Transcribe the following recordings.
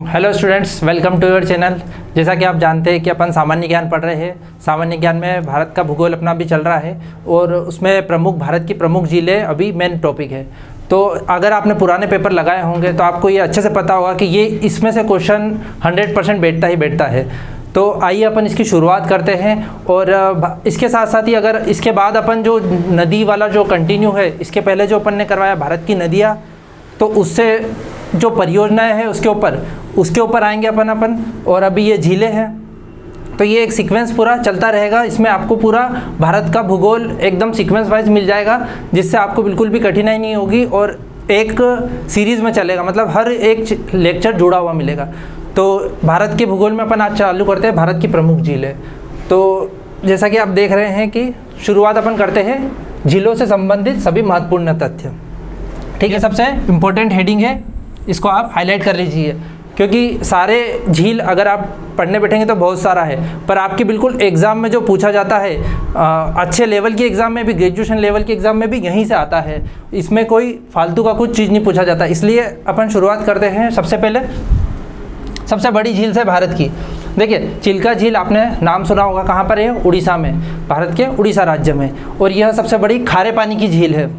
Hello students, welcome to your channel. जैसा कि आप जानते हैं कि अपन सामान्य ज्ञान पढ़ रहे हैं। सामान्य ज्ञान में भारत का भूगोल अपना भी चल रहा है और उसमें भारत की प्रमुख झीलें अभी मेन टॉपिक है। तो अगर आपने पुराने पेपर लगाए होंगे तो आपको ये अच्छे से पता होगा कि ये इसमें से क्वेश्चन 100% बैठता है। तो आइए अपन इसकी शुरुआत करते हैं। और इसके साथ साथ ही अगर इसके बाद अपन जो नदी वाला जो कंटिन्यू है, इसके पहले जो अपन ने करवाया भारत की नदियाँ, तो उससे जो परियोजनाएं हैं उसके ऊपर आएंगे अपन। और अभी ये झीलें हैं, तो ये एक सीक्वेंस पूरा चलता रहेगा। इसमें आपको पूरा भारत का भूगोल एकदम सीक्वेंस वाइज मिल जाएगा, जिससे आपको बिल्कुल भी कठिनाई नहीं होगी और एक सीरीज़ में चलेगा, मतलब हर एक लेक्चर जुड़ा हुआ मिलेगा। तो भारत के भूगोल में अपन आज चालू करते हैं भारत की प्रमुख झीलें। तो जैसा कि आप देख रहे हैं कि शुरुआत अपन करते हैं झीलों से संबंधित सभी महत्वपूर्ण तथ्य। ठीक है, सबसे इम्पोर्टेंट हेडिंग है, इसको आप हाईलाइट कर लीजिए, क्योंकि सारे झील अगर आप पढ़ने बैठेंगे तो बहुत सारा है, पर आपके बिल्कुल एग्ज़ाम में जो पूछा जाता है अच्छे लेवल की एग्ज़ाम में भी, ग्रेजुएशन लेवल के एग्ज़ाम में भी यहीं से आता है। इसमें कोई फालतू का कुछ चीज़ नहीं पूछा जाता। इसलिए अपन शुरुआत करते हैं सबसे पहले सबसे बड़ी झील से भारत की। देखिए, चिल्का झील आपने नाम सुना होगा, कहाँ पर है? उड़ीसा में, भारत के उड़ीसा राज्य में। और यह सबसे बड़ी खारे पानी की झील है।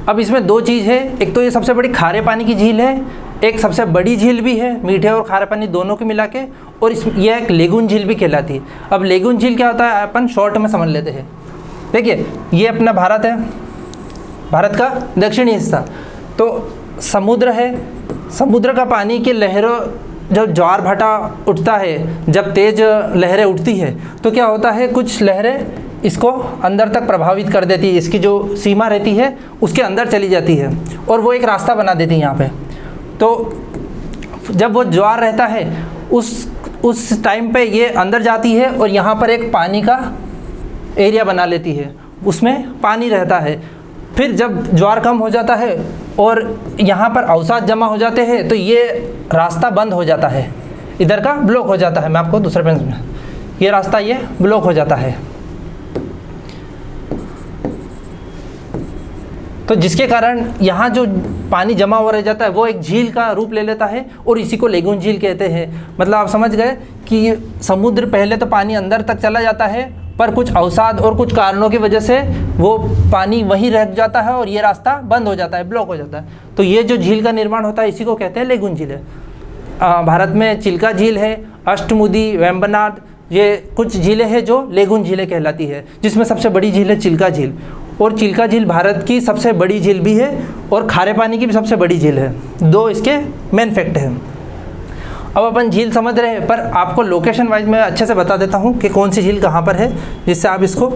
अब इसमें दो चीज़ है, एक तो ये सबसे बड़ी खारे पानी की झील है, एक सबसे बड़ी झील भी है, मीठे और खारे पानी दोनों के मिला के, और यह एक लेगून झील भी कहलाती है। अब लेगून झील क्या होता है अपन शॉर्ट में समझ लेते हैं। देखिए, ये अपना भारत है, भारत का दक्षिणी हिस्सा। तो समुद्र है, समुद्र का पानी की लहरों, जब ज्वार भाटा उठता है, जब तेज़ लहरें उठती है, तो क्या होता है, कुछ लहरें इसको अंदर तक प्रभावित कर देती है। इसकी जो सीमा रहती है उसके अंदर चली जाती है और वो एक रास्ता बना देती है यहाँ पे। तो जब वो ज्वार रहता है उस टाइम पे ये अंदर जाती है और यहाँ पर एक पानी का एरिया बना लेती है, उसमें पानी रहता है। फिर जब ज्वार कम हो जाता है और यहाँ पर अवसाद जमा हो जाते हैं, तो ये रास्ता बंद हो जाता है, इधर का ब्लॉक हो जाता है। मैं आपको दूसरे पेज में, ये रास्ता ये ब्लॉक हो जाता है। तो जिसके कारण यहाँ जो पानी जमा हुआ रह जाता है वो एक झील का रूप ले लेता है और इसी को लेगून झील कहते हैं। मतलब आप समझ गए कि समुद्र पहले तो पानी अंदर तक चला जाता है, पर कुछ अवसाद और कुछ कारणों की वजह से वो पानी वहीं रह जाता है और ये रास्ता बंद हो जाता है, ब्लॉक हो जाता है। तो ये जो झील का निर्माण होता है इसी को कहते हैं लेगून झील है। भारत में चिल्का झील है, अष्टमुदी, वेम्बनाड, ये कुछ झीलें हैं जो लेगून झीलें कहलाती है, जिसमें सबसे बड़ी झील है चिल्का झील। और चिल्का झील भारत की सबसे बड़ी झील भी है और खारे पानी की भी सबसे बड़ी झील है। दो इसके मेन फैक्ट हैं। अब अपन झील समझ रहे हैं, पर आपको लोकेशन वाइज मैं अच्छे से बता देता हूँ कि कौन सी झील कहाँ पर है, जिससे आप इसको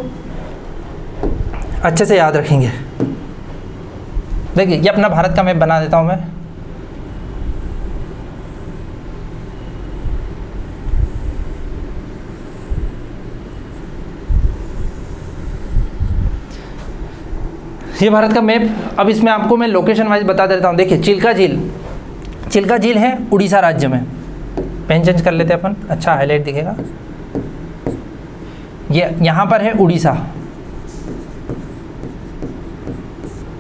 अच्छे से याद रखेंगे। देखिए, ये अपना भारत का मैप बना देता हूँ मैं। ये भारत का मैप। अब इसमें आपको मैं लोकेशन वाइज बता देता हूँ। देखिए, चिल्का झील है उड़ीसा राज्य में। पेन चेंज कर लेते हैं अपन, अच्छा हाईलाइट दिखेगा। ये यहाँ पर है उड़ीसा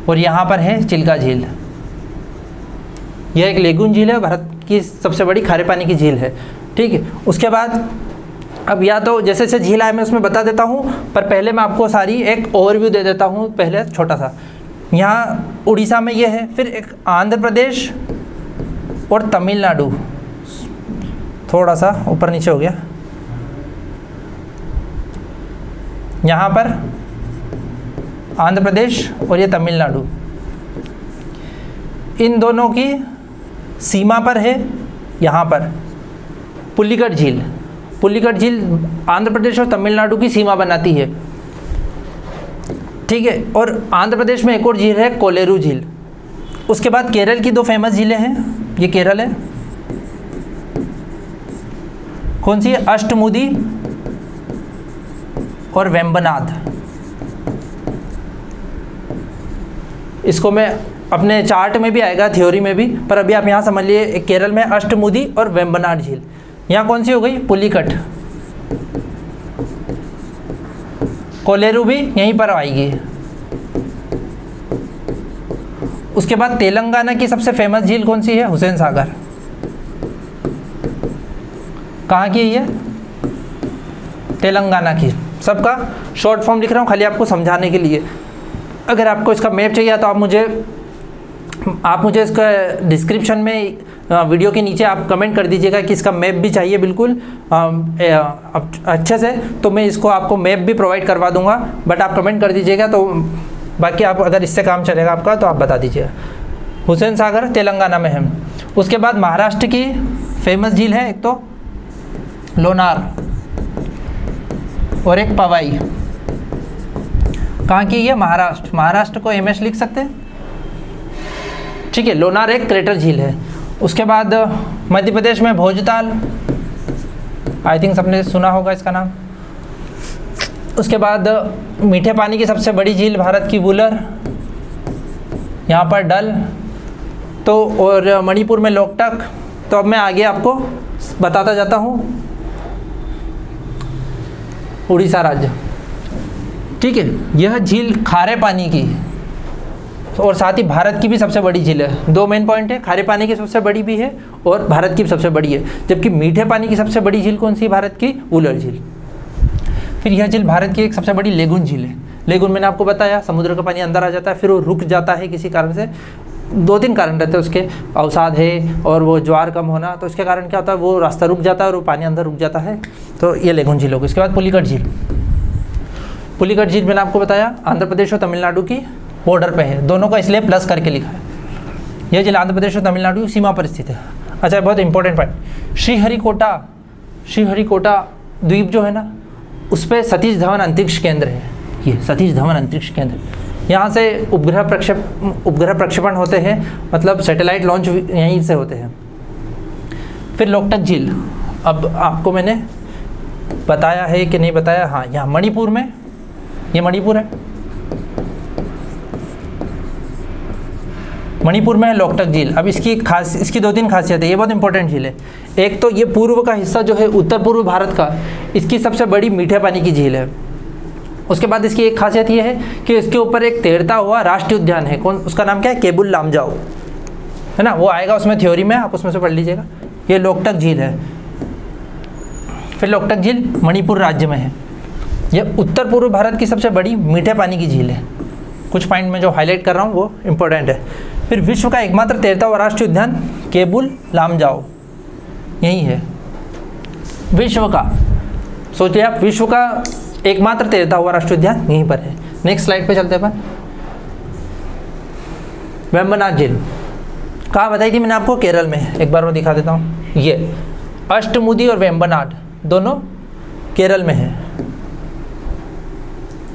और यहाँ पर है चिल्का झील। यह एक लेगून झील है, भारत की सबसे बड़ी खारे पानी की झील है। ठीक है, उसके बाद अब या तो जैसे जैसे झील आए मैं उसमें बता देता हूँ, पर पहले मैं आपको सारी एक ओवरव्यू दे देता हूँ। पहले छोटा सा, यहाँ उड़ीसा में ये है, फिर एक आंध्र प्रदेश और तमिलनाडु, थोड़ा सा ऊपर नीचे हो गया, यहाँ पर आंध्र प्रदेश और ये तमिलनाडु, इन दोनों की सीमा पर है यहाँ पर पुलिकट झील। पुलिकट झील आंध्र प्रदेश और तमिलनाडु की सीमा बनाती है। ठीक है, और आंध्र प्रदेश में एक और झील है कोलेरू झील। उसके बाद केरल की दो फेमस झीलें हैं, ये केरल है, कौन सी है? अष्टमुदी और वेम्बनाड। इसको मैं अपने चार्ट में भी आएगा, थ्योरी में भी, पर अभी आप यहाँ समझ लिए। केरल में अष्टमुदी और वेम्बनाड झील। यहाँ कौन सी हो गई? पुलिकट। कोलेरू भी यहीं पर आएगी। उसके बाद तेलंगाना की सबसे फेमस झील कौन सी है? हुसैन सागर। कहाँ की है ये? तेलंगाना की। सबका शॉर्ट फॉर्म लिख रहा हूँ खाली आपको समझाने के लिए। अगर आपको इसका मैप चाहिए तो आप मुझे इसका डिस्क्रिप्शन में वीडियो के नीचे आप कमेंट कर दीजिएगा कि इसका मैप भी चाहिए बिल्कुल अच्छे से, तो मैं इसको आपको मैप भी प्रोवाइड करवा दूंगा। बट आप कमेंट कर दीजिएगा, तो बाकी आप अगर इससे काम चलेगा आपका तो आप बता दीजिएगा। हुसैन सागर तेलंगाना में है। उसके बाद महाराष्ट्र की फेमस झील है, एक तो लोनार और एक पवाई। कहाँ की ये? महाराष्ट्र को MS लिख सकते हैं, ठीक है। लोनार एक क्रेटर झील है। उसके बाद मध्य प्रदेश में भोजताल, आई थिंक सबने सुना होगा इसका नाम। उसके बाद मीठे पानी की सबसे बड़ी झील भारत की वुलर, यहाँ पर डल, तो और मणिपुर में लोकटक। तो अब मैं आगे आपको बताता जाता हूँ उड़ीसा राज्य, ठीक है। यह झील खारे पानी की और साथ ही भारत की भी सबसे बड़ी झील है। 2 मेन पॉइंट है, खारे पानी की सबसे बड़ी भी है और भारत की भी सबसे बड़ी है। जबकि मीठे पानी की सबसे बड़ी झील कौन सी? भारत की वुलर झील। फिर यह झील भारत की एक सबसे बड़ी लेगुन झील है। लेगुन मैंने आपको बताया, समुद्र का पानी अंदर आ जाता है, फिर वो रुक जाता है किसी कारण से। 2-3 कारण रहते हैं उसके, अवसाद है और वो ज्वार कम होना। तो इसके कारण क्या होता है, वो रास्ता रुक जाता है और वो पानी अंदर रुक जाता है। तो ये लेगुन झील होगी। इसके बाद पुलिकट झील। पुलिकट झील मैंने आपको बताया आंध्र प्रदेश और तमिलनाडु की बॉर्डर पे है। दोनों का इसलिए प्लस करके लिखा है। यह झील आंध्र प्रदेश और तमिलनाडु की सीमा पर स्थित है। अच्छा, बहुत इंपॉर्टेंट पॉइंट, श्रीहरिकोटा द्वीप जो है ना, उस पर सतीश धवन अंतरिक्ष केंद्र है। ये सतीश धवन अंतरिक्ष केंद्र, यहाँ से उपग्रह प्रक्षेपण होते हैं, मतलब सैटेलाइट लॉन्च यहीं से होते हैं। फिर लोकटक झील, अब आपको मैंने बताया है कि नहीं बताया, हाँ, यहाँ मणिपुर में, ये मणिपुर है, मणिपुर में है लोकटक झील। अब इसकी 2-3 खासियत है, ये बहुत इंपॉर्टेंट झील है। एक तो ये पूर्व का हिस्सा जो है उत्तर पूर्व भारत का, इसकी सबसे बड़ी मीठे पानी की झील है। उसके बाद इसकी एक खासियत ये है कि इसके ऊपर एक तैरता हुआ राष्ट्रीय उद्यान है। कौन? उसका नाम क्या है? केबुल लामजाओ, है ना, वो आएगा उसमें थ्योरी में, आप उसमें से पढ़ लीजिएगा। ये लोकटक झील है। फिर लोकटक झील मणिपुर राज्य में है। यह उत्तर पूर्व भारत की सबसे बड़ी मीठे पानी की झील है। कुछ पॉइंट में जो हाईलाइट कर रहा हूँ वो इंपॉर्टेंट है। फिर विश्व का एकमात्र तैरता हुआ राष्ट्रीय उद्यान केबुल लामजाओ यही है। विश्व का, सोचिए आप, विश्व का एकमात्र तैरता हुआ राष्ट्रीय उद्यान यहीं पर है। नेक्स्ट स्लाइड पे चलते हैं अपन। वेम्बनाड झील कहाँ बताई थी मैंने आपको? केरल में। एक बार मैं दिखा देता हूँ। ये अष्टमुदी और वेम्बनाड दोनों केरल में है।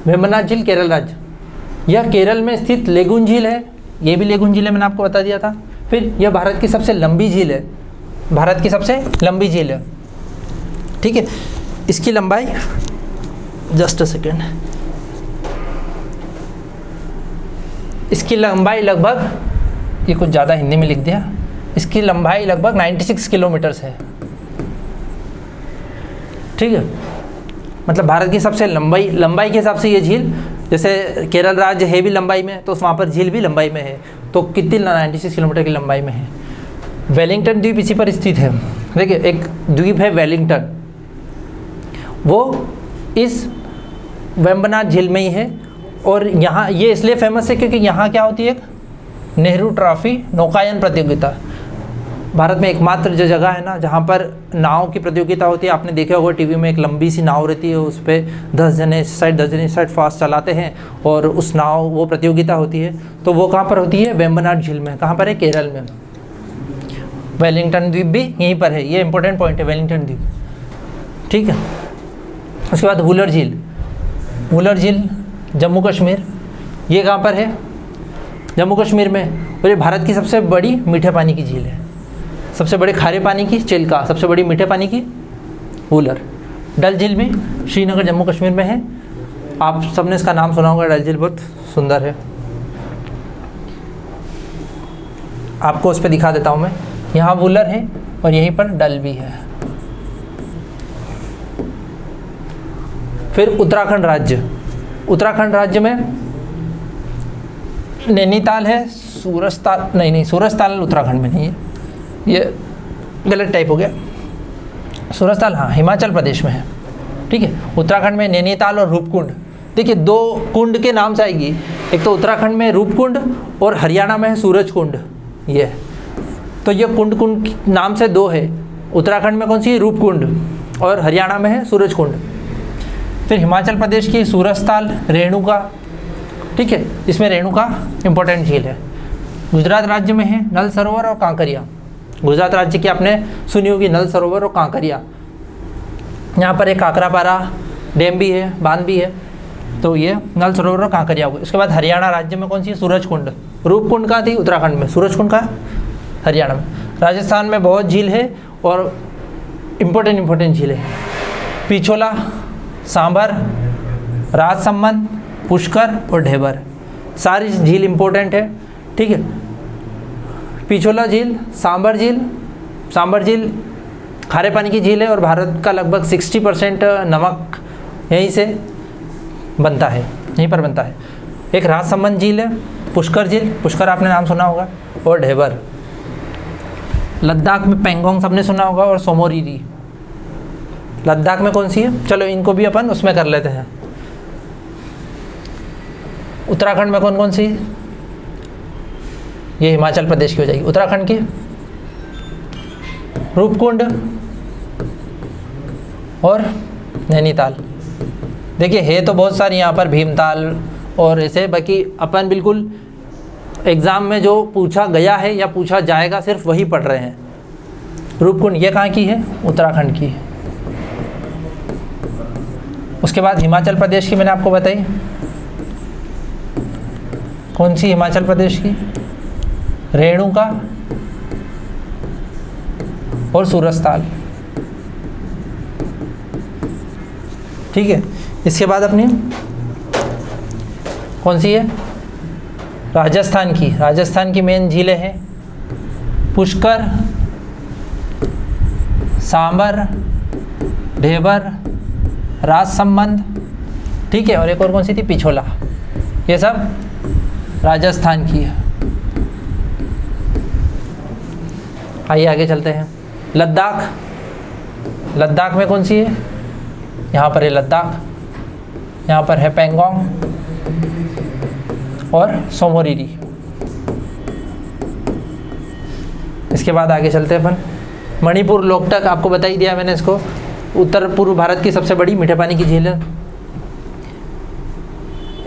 वेम्बनाड झील केरल राज्य, यह केरल में स्थित लेगुन झील है। ये भी लेगुन झील है, मैंने आपको बता दिया था। फिर यह भारत की सबसे लंबी झील है, भारत की सबसे लंबी झील है, ठीक है। इसकी लंबाई, जस्ट अ सेकेंड, इसकी लंबाई लगभग, ये कुछ ज़्यादा हिंदी में लिख दिया, इसकी लंबाई लगभग 96 किलोमीटर्स है, ठीक है। मतलब भारत की सबसे लंबाई के हिसाब से ये झील, जैसे केरल राज्य है भी लंबाई में, तो वहाँ पर झील भी लंबाई में है। तो कितनी? 96 किलोमीटर की लंबाई में है। वेलिंगटन द्वीप इसी पर स्थित है। देखिए, एक द्वीप है वेलिंगटन, वो इस वेम्बनाड झील में ही है। और यहाँ ये इसलिए फेमस है क्योंकि यहाँ क्या होती है? नेहरू ट्रॉफी नौकायन प्रतियोगिता। भारत में एकमात्र जो जगह है ना जहाँ पर नाव की प्रतियोगिता होती है। आपने देखा होगा टीवी में, एक लंबी सी नाव रहती है, उस पर 10 जने इस साइड 10 जने इस साइड फास्ट चलाते हैं और उस नाव, वो प्रतियोगिता होती है। तो वो कहाँ पर होती है? वेम्बनाड झील में। कहाँ पर है? केरल में। वेलिंगटन द्वीप भी यहीं पर है। ये इंपॉर्टेंट पॉइंट है, वेलिंगटन द्वीप, ठीक है। उसके बाद वुलर झील, वुलर झील जम्मू कश्मीर। ये कहाँ पर है? जम्मू कश्मीर में। और ये भारत की सबसे बड़ी मीठे पानी की झील है। सबसे बड़े खारे पानी की चिल्का, सबसे बड़ी मीठे पानी की वुलर। डल झील भी श्रीनगर जम्मू कश्मीर में है। आप सबने इसका नाम सुना होगा, डल झील बहुत सुंदर है। आपको उस पर दिखा देता हूँ मैं। यहाँ वुलर है और यहीं पर डल भी है। फिर उत्तराखंड राज्य, उत्तराखंड राज्य में नैनीताल है, सूरजताल नहीं, सूरजताल उत्तराखंड में नहीं है, ये गलत टाइप हो गया। सूरजताल हाँ हिमाचल प्रदेश में है, ठीक है। उत्तराखंड में नैनीताल और रूपकुंड। देखिए 2 कुंड के नाम से आएगी, एक तो उत्तराखंड में रूपकुंड और हरियाणा में है सूरज कुंड। ये तो ये कुंड कुंड नाम से 2 है, उत्तराखंड में कौन सी रूपकुंड और हरियाणा में है सूरज कुंड। फिर हिमाचल प्रदेश की सूरजताल, रेणुका, ठीक है, इसमें रेणुका इंपॉर्टेंट झील है। गुजरात राज्य में है नल सरोवर और कांकरिया। गुजरात राज्य की आपने सुनी होगी नल सरोवर और कांकरिया। यहाँ पर एक काकरापारा डैम भी है, बांध भी है, तो ये नल सरोवर और कांकरिया हो गए। उसके बाद हरियाणा राज्य में कौन सी सूरज कुंड। रूपकुंड कहाँ थी, उत्तराखंड में, सूरज कुंड का हरियाणा में। राजस्थान में बहुत झील है और इम्पोर्टेंट झील है, पिछोला, सांभर, राजसमंद, पुष्कर और ढेबर। सारी झील इम्पोर्टेंट है, ठीक है। पिछोला झील, सांभर झील खारे पानी की झील है और भारत का लगभग 60% नमक यहीं से बनता है, यहीं पर बनता है। एक राजसमंद झील है, पुष्कर झील, पुष्कर आपने नाम सुना होगा, और ढेबर। लद्दाख में पेंगोंग सबने सुना होगा, और सोमोरिरी। लद्दाख में कौन सी है, चलो इनको भी अपन उसमें कर लेते हैं। उत्तराखंड में कौन कौन सी, ये हिमाचल प्रदेश की हो जाएगी। उत्तराखंड की रूपकुंड और नैनीताल। देखिए है तो बहुत सारी यहाँ पर, भीमताल और ऐसे, बाकी अपन बिल्कुल एग्ज़ाम में जो पूछा गया है या पूछा जाएगा सिर्फ वही पढ़ रहे हैं। रूपकुंड ये कहाँ की है, उत्तराखंड की। उसके बाद हिमाचल प्रदेश की मैंने आपको बताई, कौन सी हिमाचल प्रदेश की, रेणुका और सूरजताल, ठीक है। इसके बाद अपनी कौन सी है, राजस्थान की। राजस्थान की मेन झीलें हैं पुष्कर, सांभर, ढेबर, राजसमंद, ठीक है, और एक और कौन सी थी, पिछोला। ये सब राजस्थान की है। आइए आगे चलते हैं। लद्दाख, लद्दाख में कौन सी है, यहाँ पर है लद्दाख, यहाँ पर है पेंगोंग और सोमोरिरी। इसके बाद आगे चलते हैं अपन। मणिपुर, लोकटक आपको बता ही दिया मैंने इसको, उत्तर पूर्व भारत की सबसे बड़ी मीठे पानी की झील है।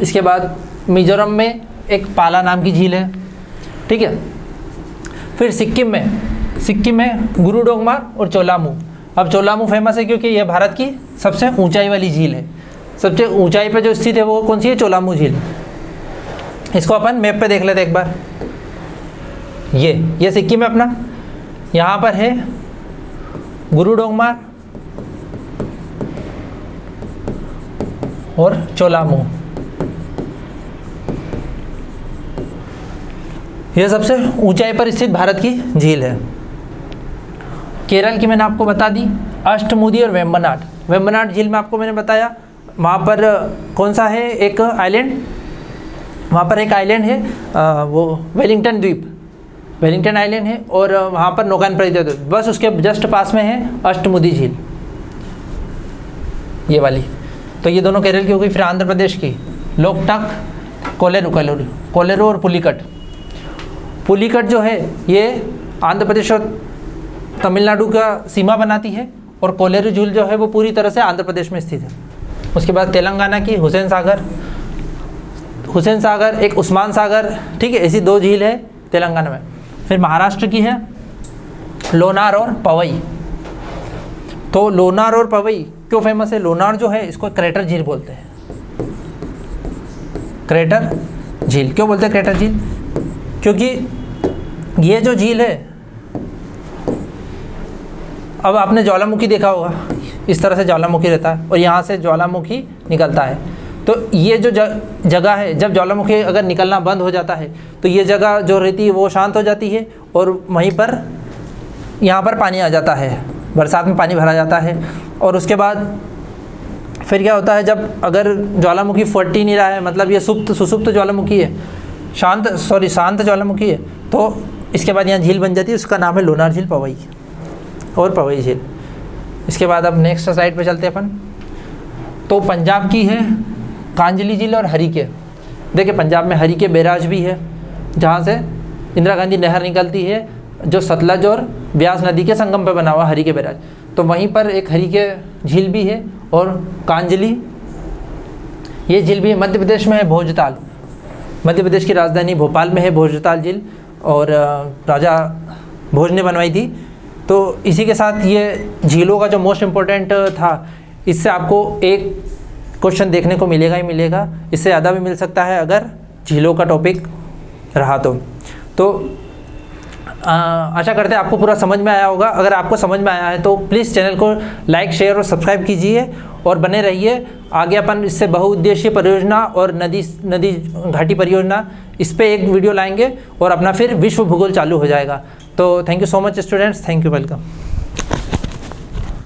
इसके बाद मिजोरम में एक पाला नाम की झील है, ठीक है। फिर सिक्किम में गुरुडोंगमार और चोलामू। अब चोलामू फेमस है क्योंकि यह भारत की सबसे ऊंचाई वाली झील है। सबसे ऊंचाई पे जो स्थित है वो कौन सी है, चोलामू झील। इसको अपन मैप पे देख लेते एक बार। ये सिक्किम है अपना, यहाँ पर है गुरुडोंगमार और चोलामू। यह सबसे ऊंचाई पर स्थित भारत की झील है। केरल की मैंने आपको बता दी, अष्टमुदी और वेम्बनाड। वेम्बनाड झील में आपको मैंने बताया, वहाँ पर कौन सा है, एक आइलैंड, वहाँ पर एक आइलैंड है, वो वेलिंगटन द्वीप, वेलिंगटन आइलैंड है, और वहाँ पर नौकायन परियोजना, बस उसके जस्ट पास में है अष्टमुदी झील, ये वाली। तो ये दोनों केरल की हो गई। फिर आंध्र प्रदेश की लोकटक, कोलेरू और पुलिकट। पुलिकट जो है ये आंध्र प्रदेश और तमिलनाडु का सीमा बनाती है, और कोलेरू झील जो है वो पूरी तरह से आंध्र प्रदेश में स्थित है। उसके बाद तेलंगाना की हुसैन सागर, एक उस्मान सागर, ठीक है, ऐसी 2 झील है तेलंगाना में। फिर महाराष्ट्र की है लोनार और पवई। तो लोनार और पवई क्यों फेमस है, लोनार जो है इसको क्रेटर झील बोलते हैं। क्रेटर झील क्यों बोलते हैं क्रेटर झील, क्योंकि ये जो झील है, अब आपने ज्वालामुखी देखा होगा, इस तरह से ज्वालामुखी रहता है और यहाँ से ज्वालामुखी निकलता है। तो ये जो जगह है, जब ज्वालामुखी अगर निकलना बंद हो जाता है तो ये जगह जो रहती है वो शांत हो जाती है, और वहीं पर यहाँ पर पानी आ जाता है, बरसात में पानी भरा जाता है। और उसके बाद फिर क्या होता है, जब अगर ज्वालामुखी फट ही नहीं रहा है, मतलब ये सुसुप्त ज्वालामुखी है, शांत ज्वालामुखी है, तो इसके बाद यहाँ झील बन जाती है, उसका नाम है लोनार झील, पवई और पवई झील। इसके बाद अब नेक्स्ट स्लाइड पे चलते हैं अपन। तो पंजाब की है कांजली झील और हरिके। देखिए पंजाब में हरिके बैराज भी है जहाँ से इंदिरा गांधी नहर निकलती है, जो सतलज और ब्यास नदी के संगम पर बना हुआ हरिके बैराज। तो वहीं पर एक हरिके झील भी है और कांजली ये झील भी है। मध्य प्रदेश में है भोजताल, मध्य प्रदेश की राजधानी भोपाल में है भोजताल झील, और राजा भोज ने बनवाई थी। तो इसी के साथ ये झीलों का जो मोस्ट इम्पोर्टेंट था, इससे आपको एक क्वेश्चन देखने को मिलेगा ही मिलेगा, इससे ज़्यादा भी मिल सकता है अगर झीलों का टॉपिक रहा तो आशा करते हैं आपको पूरा समझ में आया होगा। अगर आपको समझ में आया है तो प्लीज़ चैनल को लाइक, शेयर और सब्सक्राइब कीजिए और बने रहिए। आगे अपन इससे बहुउद्देशीय परियोजना और नदी घाटी परियोजना, इस पे एक वीडियो लाएंगे और अपना फिर विश्व भूगोल चालू हो जाएगा। तो thank you so much students, thank you, welcome.